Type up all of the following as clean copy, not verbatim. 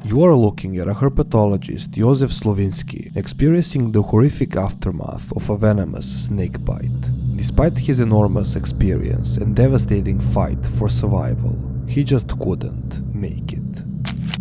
You are looking at a herpetologist, Joseph Slowinski, experiencing the horrific aftermath of a venomous snake bite. Despite his enormous experience and devastating fight for survival, he just couldn't make it.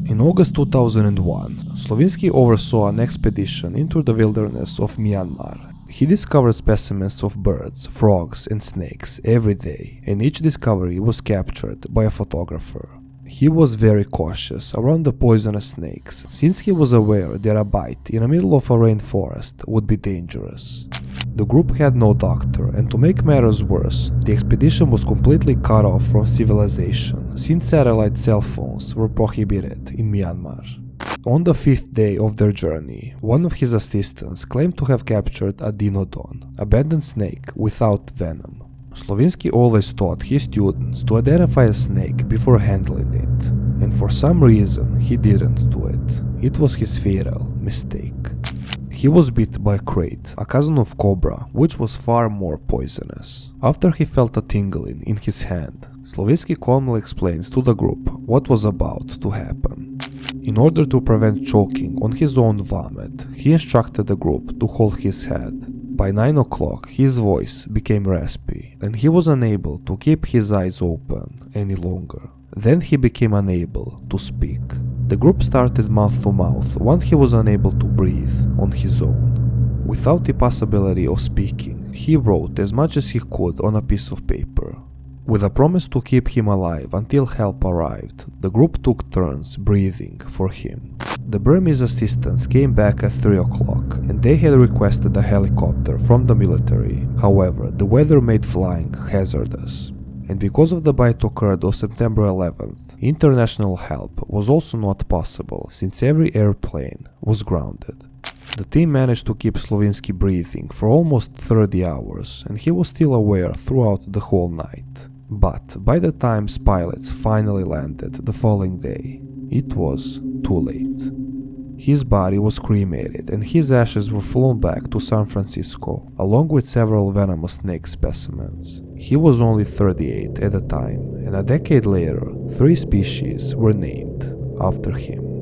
In August 2001, Slowinski oversaw an expedition into the wilderness of Myanmar. He discovered specimens of birds, frogs and snakes every day, and each discovery was captured by a photographer. He was very cautious around the poisonous snakes, since he was aware that a bite in the middle of a rainforest would be dangerous. The group had no doctor, and to make matters worse, the expedition was completely cut off from civilization, since satellite cell phones were prohibited in Myanmar. On the 5th day of their journey, one of his assistants claimed to have captured a dinodon, abandoned snake without venom. Slowinski always taught his students to identify a snake before handling it, and for some reason he didn't do it. It was his fatal mistake. He was bit by a krait, a cousin of cobra, which was far more poisonous. After he felt a tingling in his hand, Slowinski calmly explains to the group what was about to happen. In order to prevent choking on his own vomit, he instructed the group to hold his head. By 9 o'clock, his voice became raspy, and he was unable to keep his eyes open any longer. Then he became unable to speak. The group started mouth to mouth once he was unable to breathe on his own. Without the possibility of speaking, he wrote as much as he could on a piece of paper. With a promise to keep him alive until help arrived, the group took turns breathing for him. The Burmese assistants came back at 3 o'clock, and they had requested a helicopter from the military. However, the weather made flying hazardous. And because of the bite occurred on September 11th, international help was also not possible, since every airplane was grounded. The team managed to keep Slowinski breathing for almost 30 hours, and he was still aware throughout the whole night. But by the time pilots finally landed the following day, it was too late. His body was cremated and his ashes were flown back to San Francisco, along with several venomous snake specimens. He was only 38 at the time, and a decade later, 3 species were named after him.